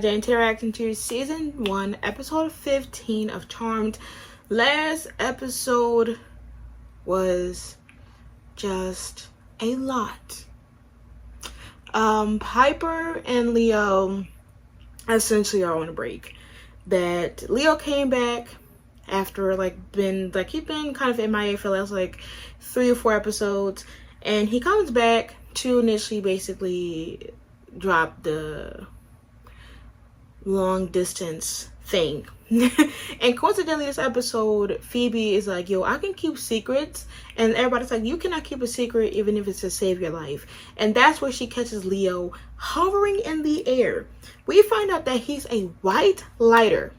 now interacting to season 1, episode 15 of Charmed. Last episode was just a lot. Piper and Leo essentially are on a break. That Leo came back after he's been kind of MIA for the last 3 or 4 episodes, and he comes back to initially basically drop the long distance thing. And coincidentally, this episode, Phoebe is like, yo, I can keep secrets. And everybody's like, you cannot keep a secret even if it's to save your life. And that's where she catches Leo hovering in the air. We find out that he's a white lighter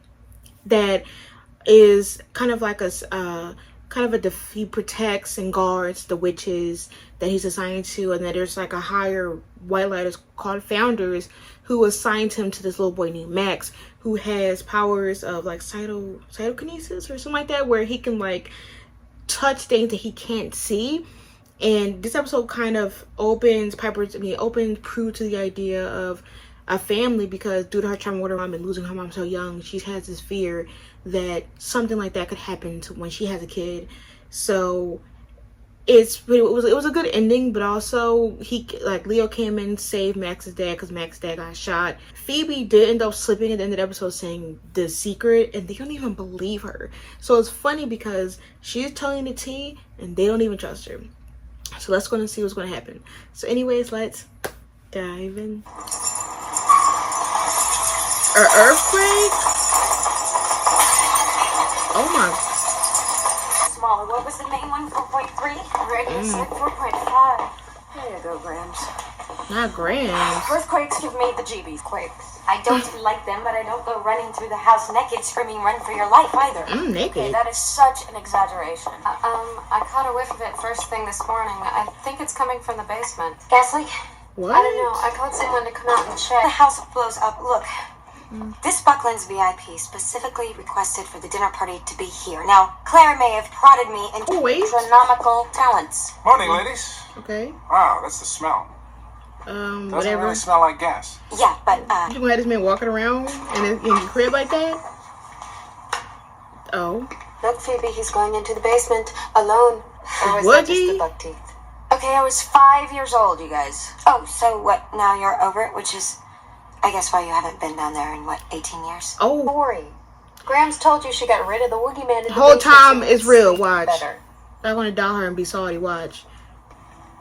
that is kind of like he protects and guards the witches that he's assigned to, and that there's like a higher white lighters called Founders who assigned him to this little boy named Max, who has powers of like cytokinesis or something like that, where he can like touch things that he can't see. And this episode kind of opens Prue to the idea of a family, because due to her trying to water mom and losing her mom so young, she has this fear that something like that could happen to when she has a kid. So it was a good ending, but also Leo came in and saved Max's dad because Max's dad got shot. Phoebe did end up slipping at the end of the episode saying the secret, and they don't even believe her. So it's funny because she's telling the tea and they don't even trust her. So let's go and see what's going to happen. So anyways, let's dive in. An earthquake? Oh my. Smaller. What was the main one? 4.3? Radio said 4.5. There you go, Grams. Not grams. Earthquakes give me the jeebies. Quakes. I don't like them, but I don't go running through the house naked screaming run for your life either. Naked? Okay, that is such an exaggeration. I caught a whiff of it first thing this morning. I think it's coming from the basement. Gas leak? What? I don't know. I called someone to come out and check. The house blows up. Look. This Buckland's VIP specifically requested for the dinner party to be here. Now, Claire may have prodded me into astronomical talents. Morning, ladies. Okay. Wow, that's the smell. Whatever. Doesn't really smell like gas. Yeah, but, You gonna have this man walking around in your crib like that? Oh. Look, Phoebe, he's going into the basement alone. Or was that just the buck teeth? Okay, I was 5 years old, you guys. Oh, so what, now you're over it, which is, I guess, why you haven't been down there in, 18 years? Oh. Sorry. Grams told you she got rid of the Woogy man. The whole time is real, watch. Better. I'm gonna dial her and be salty, watch.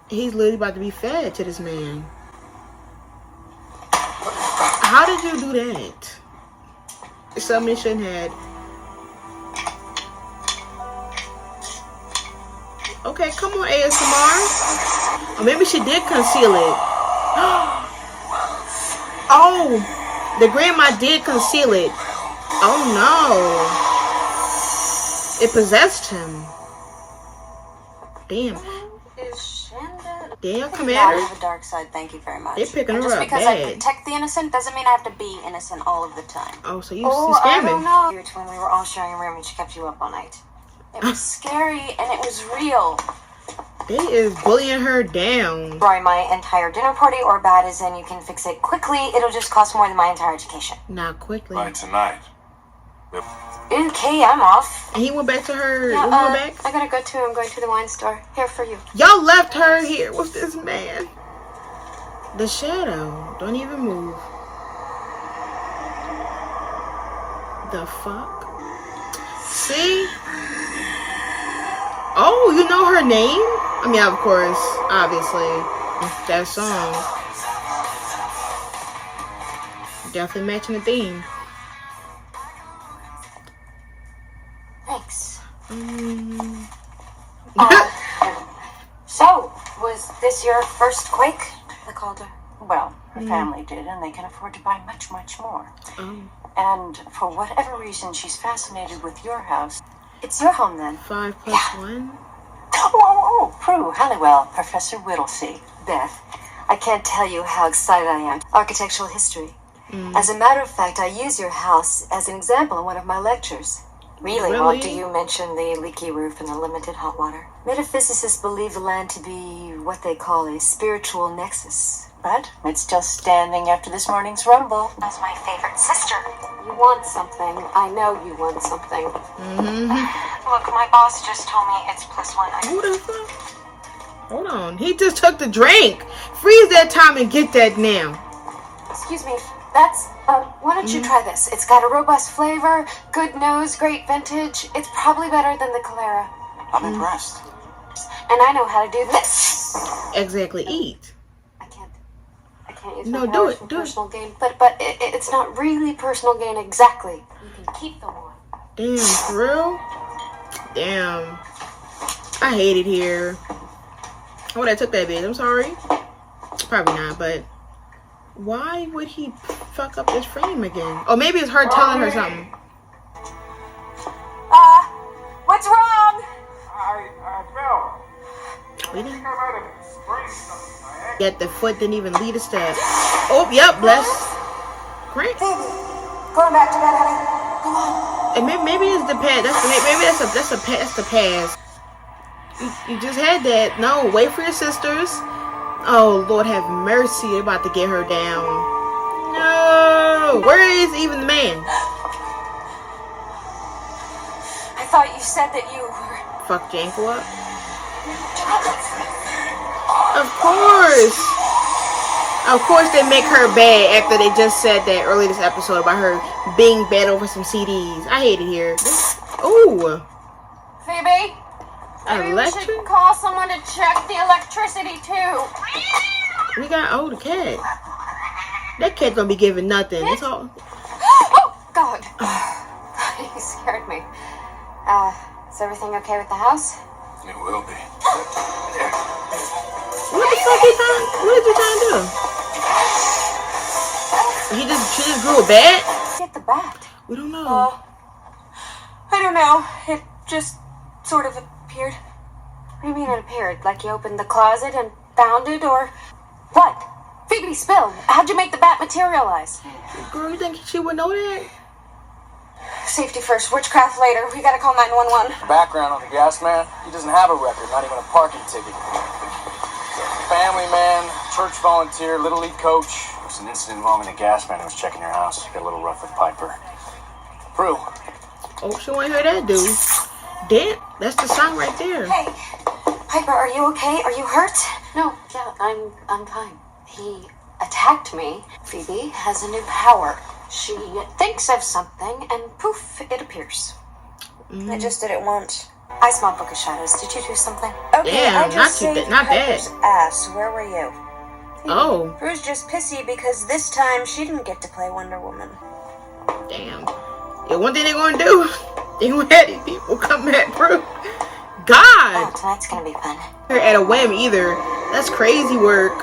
He's literally about to be fed to this man. How did you do that? It's something you shouldn't have. Okay, come on, ASMR. Or maybe she did conceal it. Oh, the grandma did conceal it. Oh no. It possessed him. Damn. Damn, come at her. Have a dark side, thank you very much. They're picking her just up because bad. I protect the innocent doesn't mean I have to be innocent all of the time. Oh, so you I scamming. don't know. When we were all sharing a room and she kept you up all night. It was scary and it was real. They is bullying her down. Destroy my entire dinner party, or bad as in you can fix it quickly. It'll just cost more than my entire education. Not quickly. By tonight. Okay, I'm off. And he went back to her. Yeah, went back? I gotta go too. I'm going to the wine store. Here for you. Y'all left her here with this man. The shadow. Don't even move. The fuck? See? Oh, you know her name? I mean, of course, obviously. That song. Definitely matching the theme. Thanks. So, was this your first quake? I called her. Well, her family did, and they can afford to buy much, much more. Oh. And for whatever reason, she's fascinated with your house. It's your home then. 5 plus 1? Oh, Prue, Halliwell, Professor Whittlesey. Beth, I can't tell you how excited I am. Architectural history. As a matter of fact, I use your house as an example in one of my lectures. Really? Well, do you mention the leaky roof and the limited hot water? Metaphysicists believe the land to be what they call a spiritual nexus. but it's still standing after this morning's rumble. That's my favorite sister. You want something. I know you want something. Look, my boss just told me it's +1. Who the fuck? Hold on. He just took the drink. Freeze that time and get that now. Excuse me. That's, why don't you try this? It's got a robust flavor, good nose, great vintage. It's probably better than the Calera. I'm impressed. And I know how to do this. Exactly. Eat. I can't use No, my do powers it, for do it. personal gain. But it's not really personal gain exactly. You can keep the one. Damn, for real? Damn. I hate it here. Oh, I took that bitch. I'm sorry. Probably not, but why would he fuck up this frame again? Oh, maybe it's her telling her something. What's wrong? I fell. We I didn't think I might have sprained something. I had get the foot, didn't even lead a step. Oh, yep, bless. Crank. Going back to bed, honey. Come on. And maybe it's the pad. That's the pass. You just had that. No, wait for your sisters. Oh, Lord have mercy. They're about to get her down. No. Where is even the man? I thought you said that you were... Fuck Janko up. Of course. Of course they make her bad after they just said that earlier this episode about her being bad over some CDs. I hate it here. Ooh. Phoebe? Maybe we Electric? should call someone to check the electricity, too. We got, oh, the cat. That cat don't be giving nothing. It's all. Oh, God. You scared me. Is everything okay with the house? It will be. What the fuck is that? What did you trying to do? She just grew a bat? Get the bat. We don't know. I don't know. It just sort of appeared. What do you mean it appeared? Like you opened the closet and found it, or what? Phoebe, spill. How'd you make the bat materialize? Girl, you think she would know that? Safety first, witchcraft later. We gotta call 911. Background on the gas man, he doesn't have a record, not even a parking ticket. Family man, church volunteer, Little League coach. There was an incident involving the gas man who was checking your house. Got a little rough with Piper. Prue. Oh, she want to hear that, dude. Damn, that's the song right there. Hey, Piper, are you okay? Are you hurt? No, yeah, I'm fine. He attacked me. Phoebe has a new power. She thinks of something, and poof, it appears. I just did it once. I smell book of shadows. Did you do something? Okay, Damn, I just saved not Piper's that. ass. Where were you? Oh, Prue's just pissy because this time she didn't get to play Wonder Woman. damn. Yeah, one thing they're gonna do, they gonna have these people come at Prue. God, Oh, tonight's gonna be fun. her at a whim either. That's crazy work.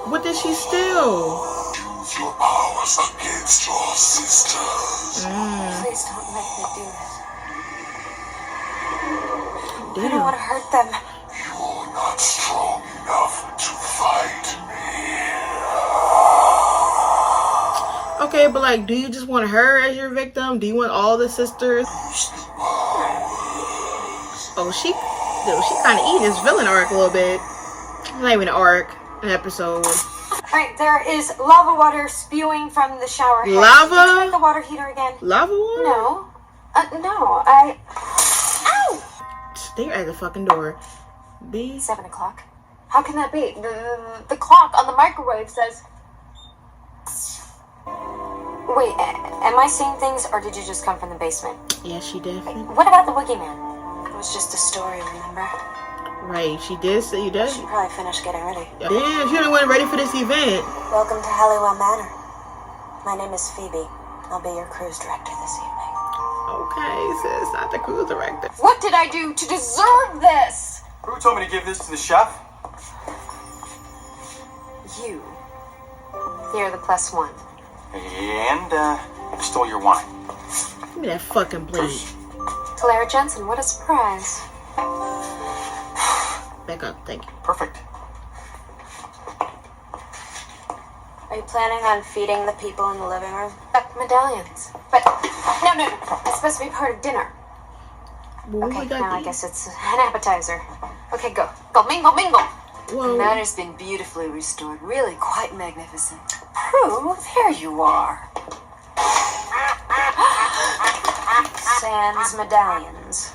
What did she steal? Use your powers against your sisters. Please don't make me do this. I don't Damn. want to hurt them. You're not strong enough to fight me. Okay, but like, do you just want her as your victim? Do you want all the sisters? Use the powers. Oh, she kind of eating this villain arc a little bit. Not even an arc, an episode. Alright, there is lava water spewing from the shower head. Lava? Did you turn the water heater again? Lava water? No. No, Ow! Stare at the fucking door. B. 7 o'clock. How can that be? The clock on the microwave says... Wait, am I seeing things, or did you just come from the basement? Yeah, she definitely. What about the Woogy Man? It was just a story, remember? Right, she did say you did. Should probably finish getting ready. Damn, she wasn't ready for this event. Welcome to Halliwell Manor. My name is Phoebe. I'll be your cruise director this evening. Okay, sis, not the cruise director. What did I do to deserve this? Prue told me to give this to the chef. You're the +1. And, I stole your wine. Give me that fucking plate. Clara Jensen, what a surprise. Back up, thank you. Perfect. Are you planning on feeding the people in the living room? Medallions. But, no. It's supposed to be part of dinner. Well, Okay, now I guess it's an appetizer. Okay, go. Go, mingle. Whoa. Manor's been beautifully restored. Really quite magnificent. Prue, there you are. Sans medallions.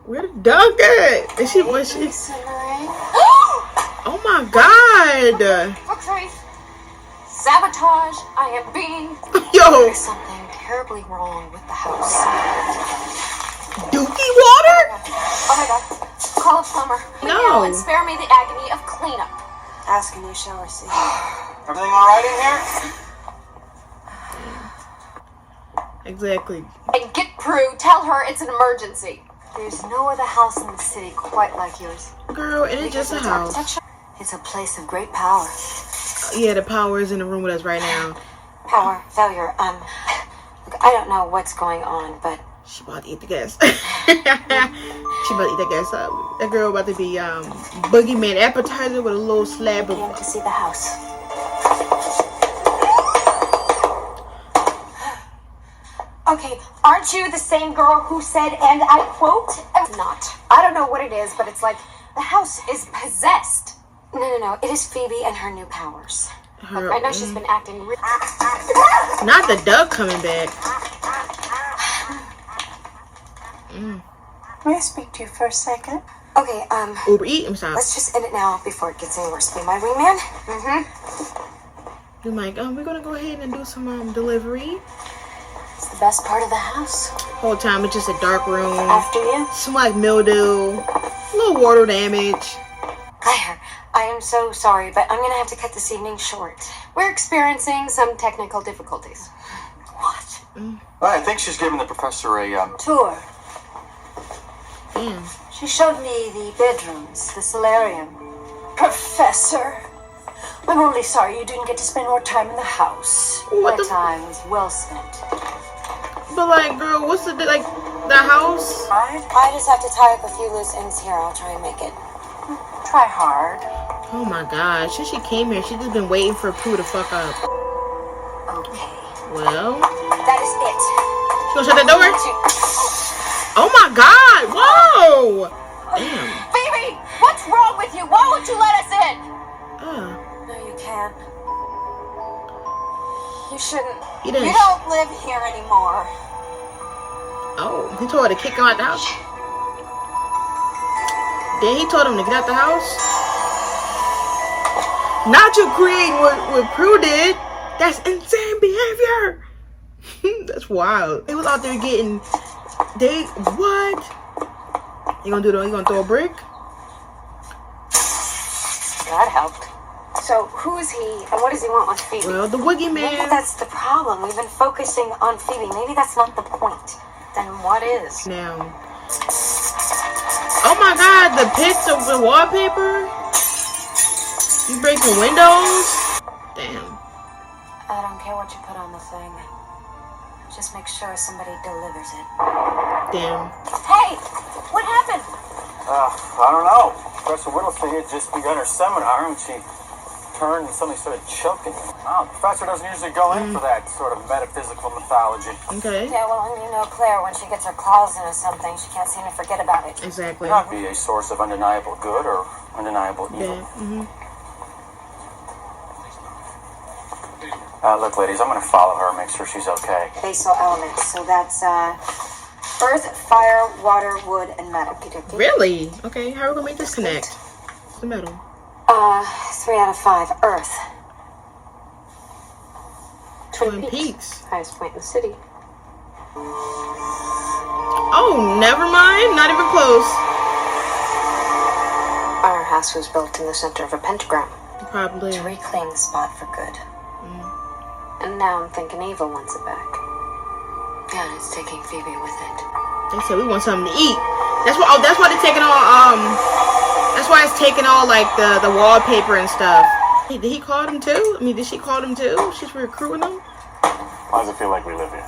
Where the dog at? Is she? Was she? Oh my God! Sabotage. I am being. Yo, There's something terribly wrong with the house. Dookie water? Oh my God. Call a plumber. No. And spare me the agony of cleanup. Ask and you shall receive. Everything all right in here? Exactly. And get Prue. Tell her it's an emergency. There's no other house in the city quite like yours. Girl, and it's just a house. It's a place of great power. Yeah, the power is in the room with us right now. Power failure. Look, I don't know what's going on, but She about to eat the gas. She about to eat that gas up. That girl about to be boogeyman appetizer with a little slab I came of. to see the house. okay, aren't you the same girl who said, and I quote, not. I don't know what it is, but it's like the house is possessed. No. It is Phoebe and her new powers. Her, I know she's been acting really. Not the dog coming back. May I speak to you for a second? Okay, Uber Eat himself. let's just end it now before it gets any worse. Be my wingman. You're like, we're gonna go ahead and do some delivery. It's the best part of the house. Whole time it's just a dark room. After you. Smell like mildew. A little water damage. Claire, I am so sorry, but I'm gonna have to cut this evening short. We're experiencing some technical difficulties. What? Well, I think she's giving the professor a Tour. Damn. She showed me the bedrooms, the solarium. Professor, I'm only sorry you didn't get to spend more time in the house. What My the- time was well spent. But like, girl, what's the house? I just have to tie up a few loose ends here. I'll try and make it. Try hard. Oh my God! Since she came here, she just been waiting for Pooh to fuck up. Okay. Well, That is it. she gonna shut the door? Oh my God! Whoa! Damn. Phoebe, what's wrong with you? Why won't you let us in? No, you can't. You shouldn't. He didn't. You don't live here anymore. Oh, he told her to kick him out the house. Then he told him to get out the house. Not you creating what Prue did. That's insane behavior. That's wild. They was out there getting. What? You gonna do though? You gonna throw a brick? That helped. So who is he, and what does he want with Phoebe? Well, the Woogy Maybe Man. that's the problem. We've been focusing on Phoebe. Maybe that's not the point. Then what is? Now. Oh my God! The pits of the wallpaper. You breaking windows? Damn. I don't care what you put on the thing. Just make sure somebody delivers it. Damn. Hey, what happened? I don't know. Professor Whittlesey had just begun her seminar and she turned and suddenly started choking. Wow, the professor doesn't usually go in for that sort of metaphysical mythology. Okay. Yeah, well, you know Claire, when she gets her claws into something, she can't seem to forget about it. Exactly. It might be a source of undeniable good or undeniable evil. Yeah. Look, ladies, I'm going to follow her and make sure she's okay. Basal elements. So that's earth, fire, water, wood, and metal. Really? Okay. How are we gonna make this connect? What's the metal? 3 out of 5. Earth. Twin Peaks. Highest point in the city. Oh, never mind. Not even close. Our house was built in the center of a pentagram Probably. to reclaim the spot for good. And now I'm thinking evil wants it back. Yeah, and it's taking Phoebe with it. They said we want something to eat. That's why. Oh, that's why they're taking all. That's why it's taking all like the wallpaper and stuff. Hey, did he call them too? I mean, did she call them too? She's recruiting them. Why does it feel like we live here?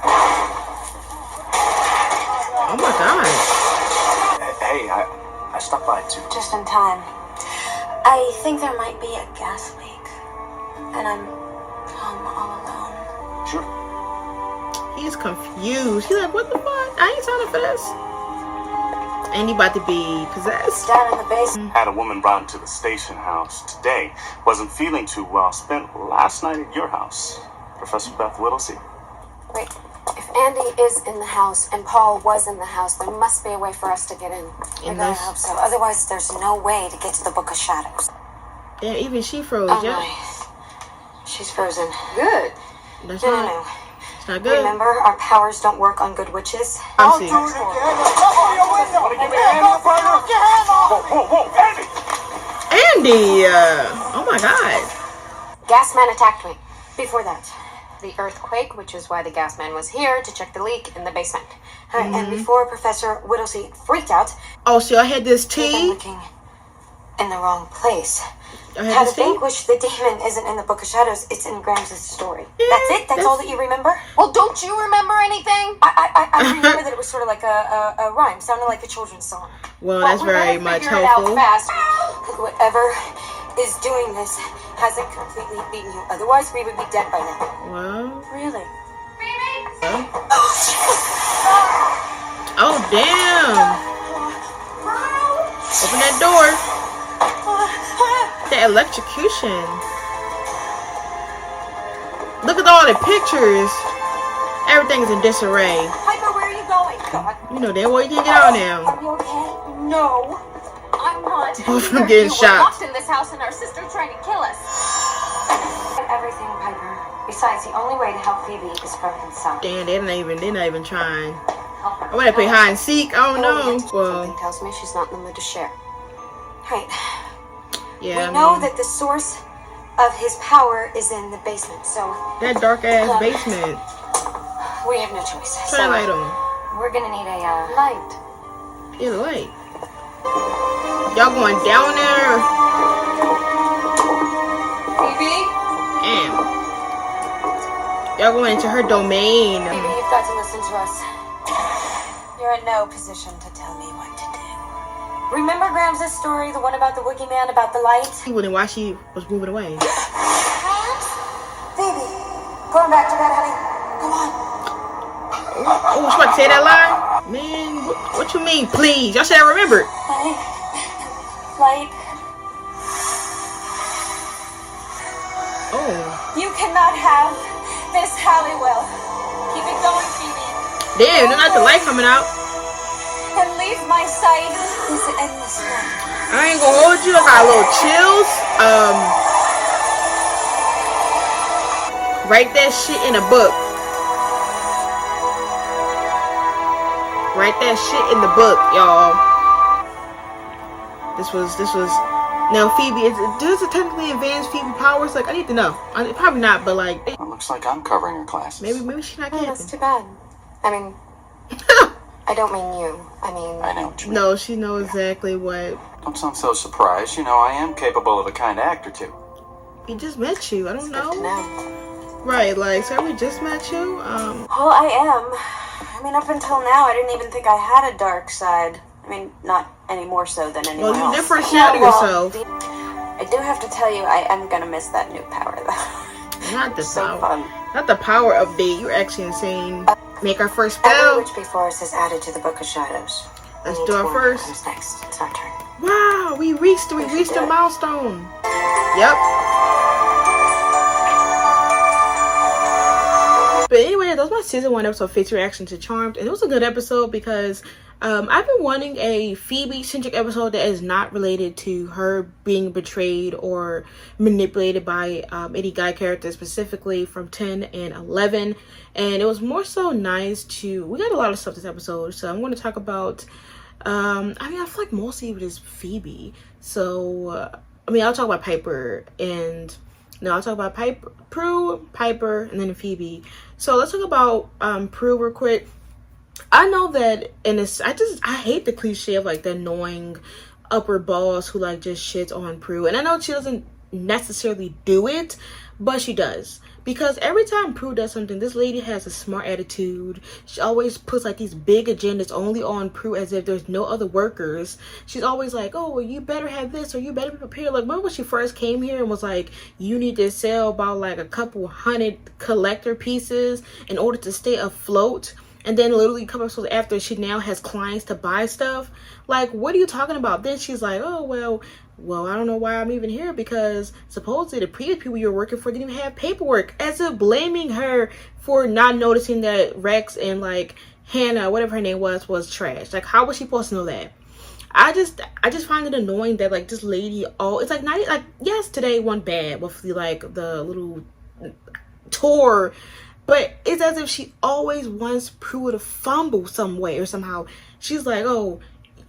Oh my God. Hey, I stopped by too. Just in time. I think there might be a gas leak. And I'm home all alone. Sure. He's confused. He's like, what the fuck? I ain't signing for this. And he about to be possessed. Down in the basement. Had a woman brought into the station house today. Wasn't feeling too well. Spent last night at your house. Professor Beth Whittlesey. Wait, if Andy is in the house and Paul was in the house, there must be a way for us to get in. I gotta hope so. Otherwise, there's no way to get to the Book of Shadows. Yeah, even she froze. Oh Yeah. my. She's frozen. Good. That's No, not, no, no. It's not good. Remember, our powers don't work on good witches. I see. Whoa, Andy! Andy! Oh my god. Gasman attacked me. Before that, the earthquake, which is why the gasman was here to check the leak in the basement. And before Professor Whittlesey freaked out, Oh, so I had this we've been tea. looking in the wrong place. I How had to this tea. vanquish the demon isn't in the Book of Shadows, it's in Grimes' story. Yeah, That's it? That's all that you remember? Well, don't you remember anything? I remember that it was sort of like a rhyme, sounded like a children's song. Well, that's we very better much figure it out helpful. fast. Whoever is doing this hasn't completely beaten you. Otherwise, we would be dead by now. Well, Really? oh damn. Open that door. The electrocution. Look at all the pictures. Everything's in disarray. Piper, where are you going? God. You know damn well you can't get out now. Are you okay? No. I'm not. Both from getting We're shot. locked in this house and our sister's trying to kill us. Everything, Piper. Besides, the only way to help Phoebe is from inside. Damn, they're not even trying. Help her. I want to play hide and seek. I don't know. Something Well, tells me she's not in the mood to share. Right. yeah. We know that the source of his power is in the basement, so that dark ass basement. we have no choice. Turn the light on. We're gonna need a light. Yeah, the light. Y'all going down there? Phoebe? Damn. Y'all going into her domain. Phoebe, you've got to listen to us. You're in no position to tell me what to do. Remember Grams' story, the one about the Woogy Man, about the light? He wouldn't why she was moving away. Phoebe, going back to bed, honey. Come on. Oh, she about to say that line? Man, what you mean, please? Y'all said I remembered. Light. Oh. You cannot have this Halliwell. Keep it going, Phoebe. Damn, there's not the light coming out. And leave my sight. This endless night. I ain't gonna hold you. I got a little chills. Write that shit in a book. Write that shit in the book, y'all. This was now Phoebe, does it technically advance Phoebe powers? Like, I need to know. Probably not, but like It looks like I'm covering her classes. maybe she's not Oh, that's camping. too bad. I mean, I don't mean you. I mean, I know what you mean. No, she knows exactly what. Don't sound so surprised. You know, I am capable of a kind act or two. We just met you. I don't good to know. know. Right, like, so we just met you. Well, I am. I mean, up until now, I didn't even think I had a dark side. I mean, not any more so than anyone Well, you else. differentiate yourself. I do have to tell you, I am gonna miss that new power, though. Not the So power. fun. Not the power update. You're actually insane. Make our first Every spell. witch before us is added to the Book of Shadows. Let's We do need it to know what first. comes next. It's our turn. Wow, we reached the milestone. Yep. But anyway, that was my season 1 episode 50 reaction to Charmed, and it was a good episode because I've been wanting a Phoebe centric episode that is not related to her being betrayed or manipulated by any guy character, specifically from 10 and 11. And it was more so nice we got a lot of stuff this episode, so I'm going to talk about I mean, I feel like mostly it is Phoebe. So I mean, I'll talk about Piper and I'll talk about Prue, Piper, and then Phoebe. So let's talk about Prue real quick. I know that, and I hate the cliche of like the annoying upper boss who like just shits on Prue, and I know she doesn't necessarily do it, but she does Because every time Prue does something, this lady has a smart attitude. She always puts like these big agendas only on Prue as if there's no other workers. She's always like, oh, well, you better have this or you better be prepared. Like, remember when she first came here and was like, you need to sell about like a couple hundred collector pieces in order to stay afloat? And then literally a couple episodes after, she now has clients to buy stuff. Like, what are you talking about? Then she's like, oh, well, I don't know why I'm even here, because supposedly the previous people you were working for didn't even have paperwork, as if blaming her for not noticing that Rex and like Hannah, whatever her name was trash. Like, how was she supposed to know that? I just find it annoying that like this lady, it's like not like, yes, today went bad with the like the little tour, but it's as if she always wants Prue to fumble some way or somehow. She's like, oh,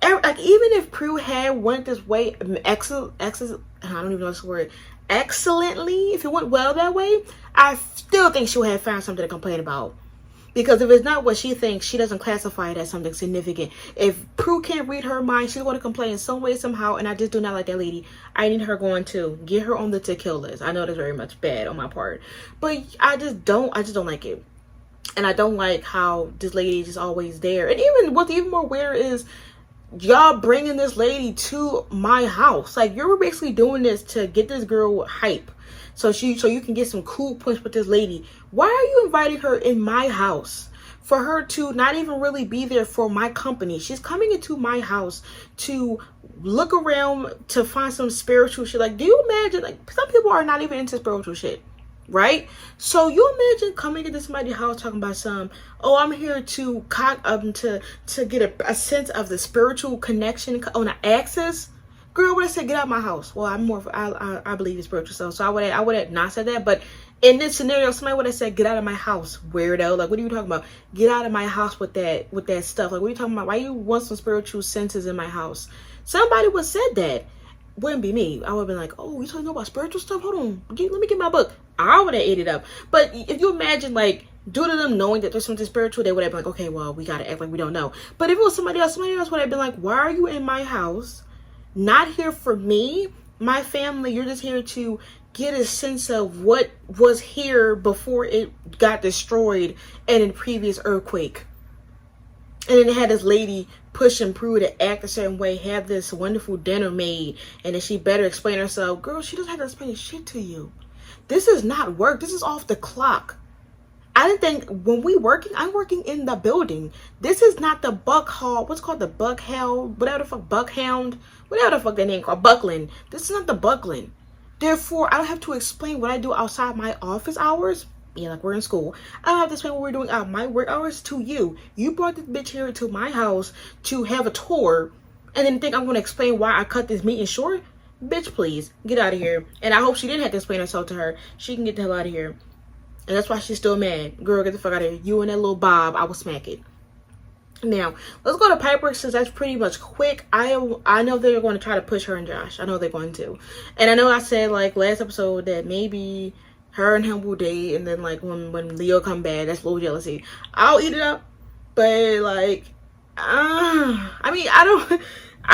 like even if Prue had went this way, I don't even know this word, excellently, if it went well that way, I still think she would have found something to complain about. Because if it's not what she thinks, she doesn't classify it as something significant. If Prue can't read her mind, she's going to complain in some way, somehow, and I just do not like that lady. I need her going to get her on the to kill list. I know that's very much bad on my part, but I just don't like it. And I don't like how this lady is just always there. And even what's even more weird is y'all bringing this lady to my house. Like, you're basically doing this to get this girl hype, so you can get some cool points with this lady. Why are you inviting her in my house? For her to not even really be there for my company. She's coming into my house to look around to find some spiritual shit. Like, do you imagine, like, some people are not even into spiritual shit, right? So you imagine coming into somebody's house talking about I'm here to get a sense of the spiritual connection on an axis. Girl, would I say get out of my house? Well, I believe in spiritual stuff, so I would have not said that. But in this scenario, somebody would have said, get out of my house, weirdo. Like, what are you talking about? Get out of my house with that stuff. Like, what are you talking about? Why you want some spiritual senses in my house? Somebody would have said that. Wouldn't be me. I would have been like, oh, you talking about spiritual stuff? Hold on, let me get my book. I would have ate it up. But if you imagine, like, due to them knowing that there's something spiritual, they would have been like, okay, well, we gotta act like we don't know. But if it was somebody else would have been like, why are you in my house? Not here for me, my family. You're just here to get a sense of what was here before it got destroyed in a previous earthquake. And then they had this lady pushing Prue to act a certain way, have this wonderful dinner made, and then she better explain herself. Girl, she doesn't have to explain shit to you. This is not work. This is off the clock. I didn't think when I'm working in the building. This is not the Buckhound, what's called the Buckhound, whatever the fuck, Buckhound, whatever the fuck that name called, Buckland. This is not the Buckland. Therefore, I don't have to explain what I do outside my office hours. Yeah, like we're in school. I don't have to explain what we're doing out my work hours to you. You brought this bitch here to my house to have a tour, and then think I'm going to explain why I cut this meeting short? Bitch, please, get out of here. And I hope she didn't have to explain herself to her. She can get the hell out of here. And that's why she's still mad. Girl, get the fuck out of here. You and that little Bob, I will smack it. Now, let's go to Piper, since that's pretty much quick. I know they're going to try to push her and Josh. I know they're going to. And I know I said, like, last episode that maybe her and him will date. And then, like, when Leo come back, that's a little jealousy. I'll eat it up. But, like, I mean, I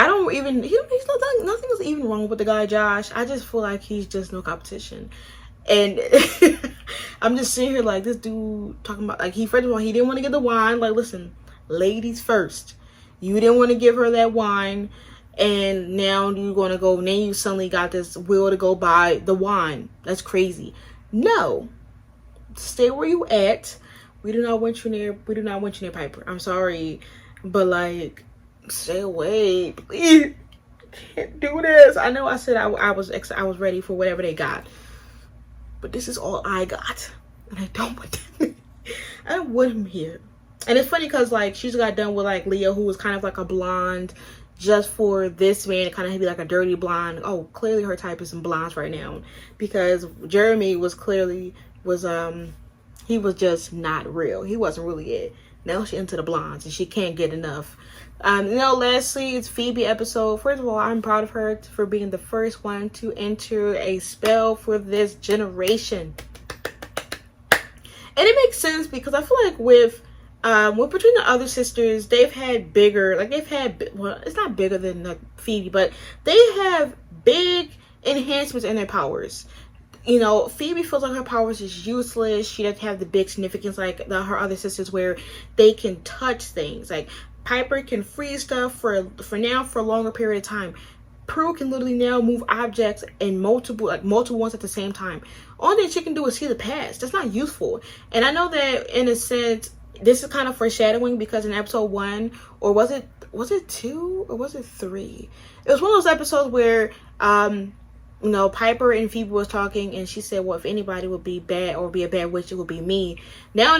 don't even, nothing is even wrong with the guy, Josh. I just feel like he's just no competition. And I'm just sitting here like, this dude talking about, like, first of all, he didn't want to get the wine. Like, listen, ladies first. You didn't want to give her that wine, and now you're going to go, now you suddenly got this will to go buy the wine. That's crazy. No. Stay where you at. We do not want you near Piper. I'm sorry. But, like, stay away, please. I can't do this. I know I said I was ready for whatever they got. But this is all I got. And I don't want them. I don't want him here. And it's funny because, like, she just got done with, like, Leo, who was kind of like a blonde, just for this man to kind of be like a dirty blonde. Oh, clearly her type is some blondes right now. Because Jeremy was he was just not real. He wasn't really it. Now she's into the blondes and she can't get enough. Lastly, it's Phoebe episode. First of all, I'm proud of her for being the first one to enter a spell for this generation. And it makes sense because I feel like with between the other sisters, they've had bigger, like well, it's not bigger than like Phoebe, but they have big enhancements in their powers. you know, Phoebe feels like her powers is useless. She doesn't have the big significance like her other sisters where they can touch things. Like Piper can freeze stuff for now for a longer period of time. Prue can literally now move objects in multiple ones at the same time. All that she can do is see the past. That's not useful. And I know that in a sense, this is kind of foreshadowing because in episode 1, or was it 2 or was it 3? It was one of those episodes where you know, Piper and Phoebe was talking and she said, well, if anybody would be bad or be a bad witch, it would be me. Now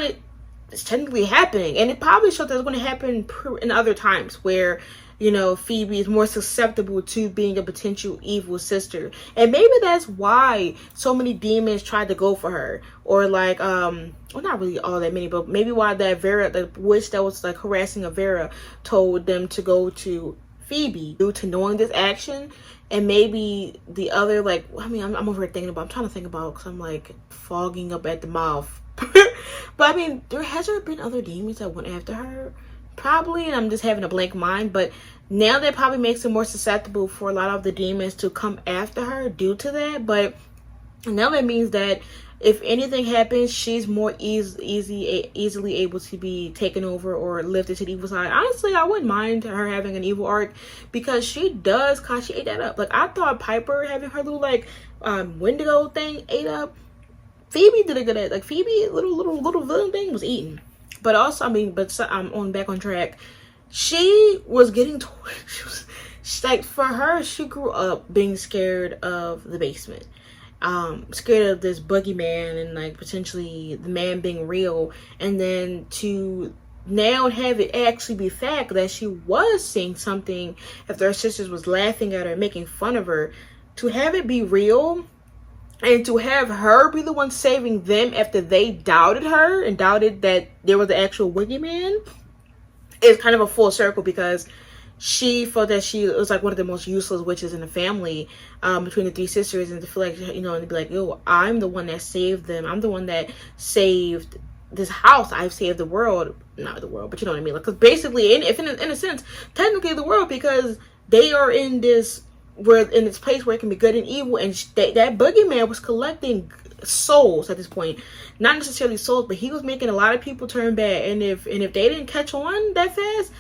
it's technically happening, and it probably shows that it's going to happen in other times where, you know, Phoebe is more susceptible to being a potential evil sister. And maybe that's why so many demons tried to go for her. Or like, well, not really all that many, but maybe why that Vera, the witch that was like harassing a Vera, told them to go to Phoebe due to knowing this action. And maybe the other, like, I mean, I'm over here thinking about, I'm trying to think about, because I'm like fogging up at the mouth. But I mean, has there been other demons that went after her? Probably, and I'm just having a blank mind. But now that probably makes it more susceptible for a lot of the demons to come after her due to that. But now that means that if anything happens, she's more easily able to be taken over or lifted to the evil side. Honestly, I wouldn't mind her having an evil arc because she does, cause she ate that up. Like I thought Piper having her little like Wendigo thing ate up. Phoebe did a good at, like Phoebe little villain thing was eaten. But also, I mean, I'm back on track. She was getting like, for her, she grew up being scared of the basement. Scared of this boogeyman and like potentially the man being real, and then to now have it actually be fact that she was seeing something after her sisters was laughing at her, making fun of her, to have it be real and to have her be the one saving them after they doubted her and doubted that there was the actual boogeyman is kind of a full circle, because she felt that she was like one of the most useless witches in the family between the 3 sisters, and to feel like, you know, and to be like, yo, I'm the one that saved them. I'm the one that saved this house. I've saved the world. Not the world, but you know what I mean? Because basically, in a sense, technically the world, because they are in this place where it can be good and evil, and that boogeyman was collecting souls at this point. Not necessarily souls, but he was making a lot of people turn bad. And if they didn't catch on that fast,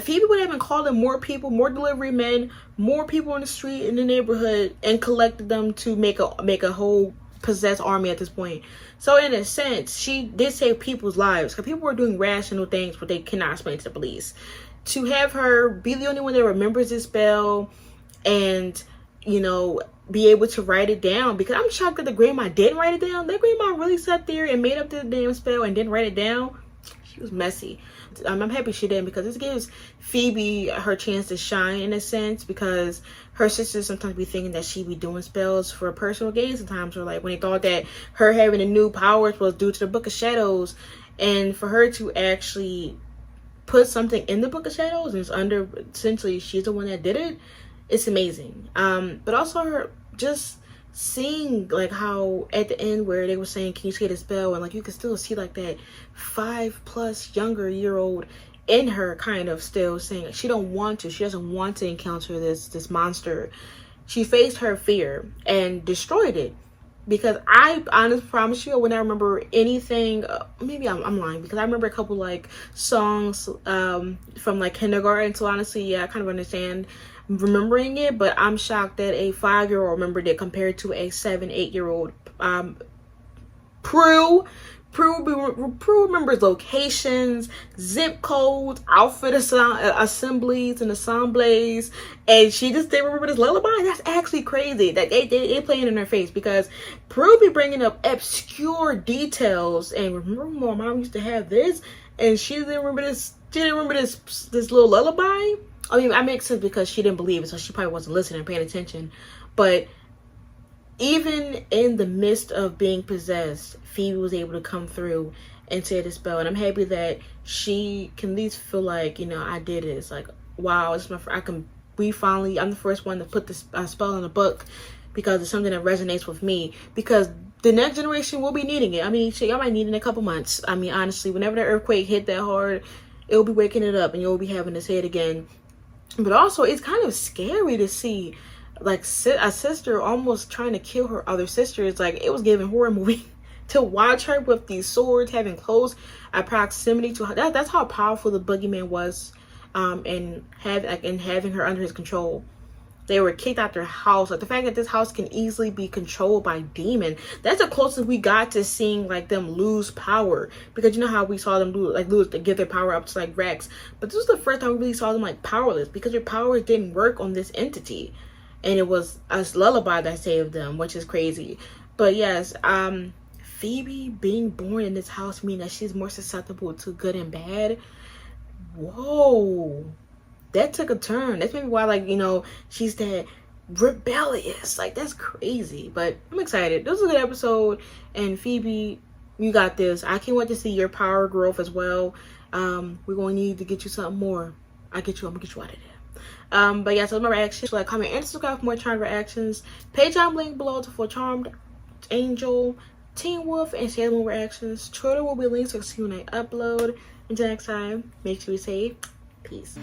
Phoebe would have been calling more people, more delivery men, more people on the street in the neighborhood, and collected them to make a whole possessed army at this point. So in a sense, she did save people's lives, because people were doing rational things but they cannot explain to the police. To have her be the only one that remembers this spell and, you know, be able to write it down, because I'm shocked that the grandma didn't write it down. That grandma really sat there and made up the damn spell and didn't write it down. She was messy. I'm happy she didn't, because this gives Phoebe her chance to shine in a sense, because her sisters sometimes be thinking that she be doing spells for personal gain sometimes, or like when they thought that her having the new powers was due to the Book of Shadows, and for her to actually put something in the Book of Shadows and it's under, essentially she's the one that did it, it's amazing. But also her just seeing like how at the end where they were saying, can you see the spell, and like you can still see like that 5+ younger year old in her kind of still saying she doesn't want to encounter this monster. She faced her fear and destroyed it, because I honestly promise you, when I remember anything, maybe I'm lying, because I remember a couple like songs from like kindergarten, so honestly, yeah, I kind of understand remembering it, but I'm shocked that a 5-year-old remembered it compared to a 7-8-year-old. Prue remembers locations, zip codes, outfit assemblies and assemblies, and she just didn't remember this lullaby. That's actually crazy that they playing in her face, because Prue be bringing up obscure details and remember my mom used to have this, and she didn't remember this. She didn't remember this little lullaby. I mean, that makes sense because she didn't believe it, so she probably wasn't listening, paying attention. But even in the midst of being possessed, Phoebe was able to come through and say the spell. And I'm happy that she can at least feel like, you know, I did it. It's like, wow, it's I'm the first one to put this spell in a book, because it's something that resonates with me, because the next generation will be needing it. I mean, shit, y'all might need it in a couple months. I mean, honestly, whenever the earthquake hit that hard, it'll be waking it up and you'll be having to say it again. But also, it's kind of scary to see like a sister almost trying to kill her other sisters. Like, it was giving horror movie to watch her with these swords, having close proximity to her. That's how powerful the boogeyman was, and having her under his control. They were kicked out their house. Like, the fact that this house can easily be controlled by demon, that's the closest we got to seeing like them lose power. Because you know how we saw them lose to give their power up to like Rex, but this was the first time we really saw them like powerless, because their powers didn't work on this entity, and it was a lullaby that saved them, which is crazy. But yes, Phoebe being born in this house means that she's more susceptible to good and bad. Whoa. That took a turn. That's maybe why, like, you know, she's that rebellious. Like, that's crazy. But I'm excited. This was a good episode. And Phoebe, you got this. I can't wait to see your power growth as well. We're going to need to get you something more. I'm going to get you out of there. But yeah, so my reactions. Like, comment, and subscribe for more Charmed reactions. Patreon link below for Charmed, Angel, Teen Wolf, and Sailor Moon reactions. Twitter will be linked, so see when I upload. Until next time, make sure you say peace.